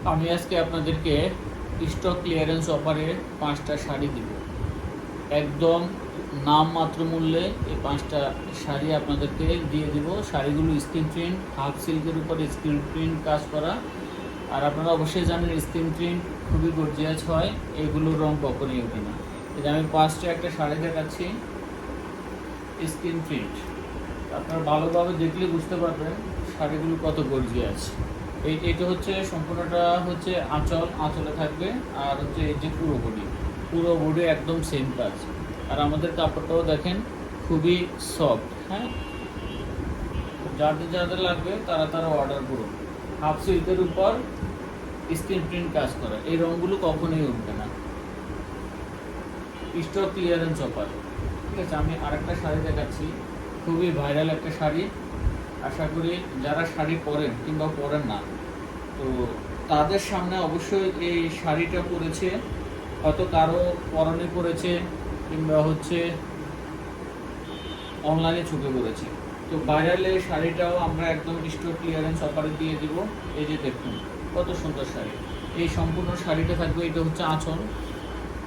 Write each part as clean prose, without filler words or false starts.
আমি আজকে আপনাদেরকে স্টক ক্লিয়ারেন্স অফারে 5টা শাড়ি দিব। একদম নামমাত্র মূল্যে এই 5টা শাড়ি আপনাদেরকে দিয়ে দিব। শাড়িগুলো স্ক্রিন প্রিন্ট, হাফ সিল্কের উপরে স্ক্রিন প্রিন্ট কাজ করা। আর আপনারা অবশ্যই জানেন স্ক্রিন প্রিন্ট খুবই গর্জিয়াস হয়, এগুলোর রং কখনই ওঠে না। এই যে আমি 5টা একটা শাড়ি দেখাচ্ছি স্ক্রিন প্রিন্ট, আপনারা ভালোভাবে দেখলে বুঝতে পারবেন শাড়িগুলো কত গর্জিয়াস। এইটা হচ্ছে সম্পূর্ণটা হচ্ছে আঁচলে থাকবে, আর হচ্ছে এই যে পুরো বডি একদম সেম কাজ। আর আমাদের কাপড়টাও দেখেন খুবই সফট। হ্যাঁ, যাদের যাদের লাগবে তারা তারা অর্ডার করুন। হাফ সিল্কের উপর স্ক্রিন প্রিন্ট কাজ করা, এই রঙগুলো কখনোই উঠবে না। Stock clearance offer. ঠিক আছে, আমি আরেকটা শাড়ি দেখাচ্ছি, খুবই ভাইরাল একটা শাড়ি। আশা করি যারা শাড়ি পরেন কিংবা পরেন না, তো তাদের সামনে অবশ্যই এই শাড়িটা পরেছে, হয়তো কারো পরনে পরেছে কিংবা হচ্ছে অনলাইনে ছুটে পড়েছে। তো ভাইরাল এই শাড়িটাও আমরা একদম স্টক ক্লিয়ারেন্স অফারে দিয়ে দিব। এই যে দেখুন কত সুন্দর শাড়ি। এই সম্পূর্ণ শাড়িটা থাকবে, এটা হচ্ছে আঁচল,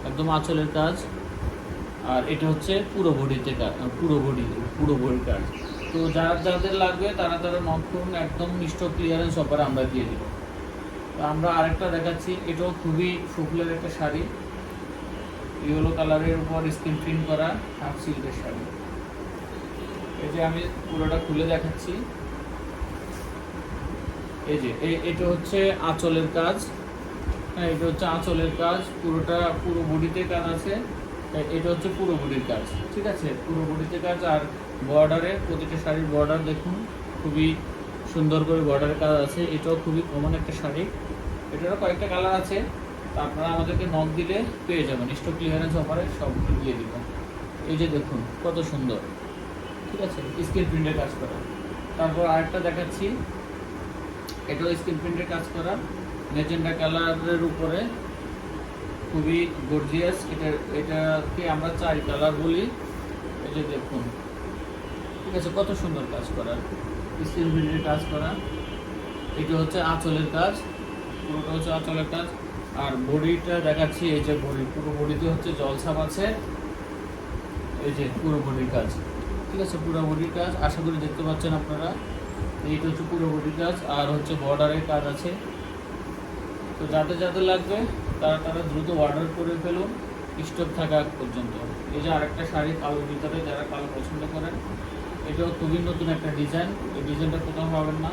একদম আঁচলের কাজ। আর এটা হচ্ছে পুরো বডি কাজ। তো যাদের লাগবে তারা তারা নক করুন, একদম স্টক ক্লিয়ারেন্স অফারে আমরা দিয়ে দিব। তো আমরা আরেকটা দেখাচ্ছি, এটাও খুবই পপুলার একটা শাড়ি, ইয়েলো কালারের উপর স্ক্রিন প্রিন্ট করা হাফ সিল্কের শাড়ি। এই যে আমি পুরোটা খুলে দেখাচ্ছি। এই যে এটা হচ্ছে আঁচলের কাজ। হ্যাঁ, এটা হচ্ছে আঁচলের কাজ, পুরো বডিতে কাজ আছে। এটা হচ্ছে পুরো বডির কাজ। ঠিক আছে, পুরো বডিতে কাজ। আর বর্ডারে প্রতিটা শাড়ির বর্ডার দেখুন খুবই সুন্দর করে বর্ডারের কাজ আছে। এটাও খুবই কমন একটা শাড়ি, এটারও কয়েকটা কালার আছে। তো আপনারা আমাদেরকে নক দিলে পেয়ে যাবেন, স্টক ক্লিয়ারেন্স অফারে সবগুলো দিয়ে দিব। এই যে দেখুন কত সুন্দর। ঠিক আছে, স্ক্রিন প্রিন্টের কাজ করা। তারপর আরেকটা দেখাচ্ছি, এটাও স্ক্রিন প্রিন্টের কাজ করা, ম্যাজেন্ডা কালারের উপরে, খুবই গর্জিয়াস। এটাকে আমরা 4 কালার বলি। এই যে দেখুন, ঠিক আছে, কত সুন্দর কাজ করা, স্ক্রিন প্রিন্টের কাজ করা। এটা হচ্ছে আঁচলের কাজ, পুরোটা হচ্ছে আঁচলের কাজ। আর বডিটা দেখাচ্ছি, এই যে পুরো বডিতে হচ্ছে জলছাপ আছে। এই যে পুরো বডির কাজ। ঠিক আছে, পুরো বডির কাজ আশা করি দেখতে পাচ্ছেন আপনারা। এইটা হচ্ছে পুরো বডির কাজ, আর হচ্ছে বর্ডারের কাজ আছে। তো যাদের যাদের লাগবে তারা তারা দ্রুত অর্ডার করে ফেলুন স্টক থাকা পর্যন্ত। এই যে আরেকটা শাড়ি কালোর ভিতরে, যারা কালো পছন্দ করেন, এটাও খুবই নতুন একটা ডিজাইন। এই ডিজাইনটা কোথাও পাবেন না,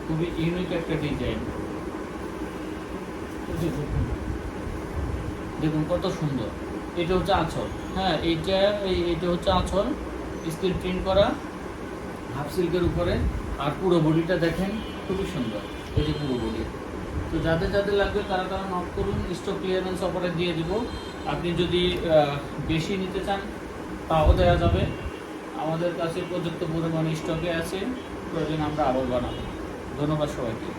খুবই ইউনিক একটা ডিজাইন। দেখুন কত সুন্দর। এটা হচ্ছে আঁচল। হ্যাঁ, এইটা হচ্ছে আঁচল, স্ক্রিন প্রিন্ট করা হাফ সিল্কের উপরে। আর পুরো বডিটা দেখেন খুবই সুন্দর। এই যে পুরো বডি। তো যাদের যাদের লাগবে তারা তারা নক করুন, স্টক ক্লিয়ারেন্স অফারে দিয়ে দিব। আপনি যদি বেশি নিতে চান তাও দেওয়া যাবে, আমাদের কাছে পর্যাপ্ত পরিমাণে স্টকে আছে, প্রয়োজন আমরা আবার বানাবো। ধন্যবাদ সবাইকে।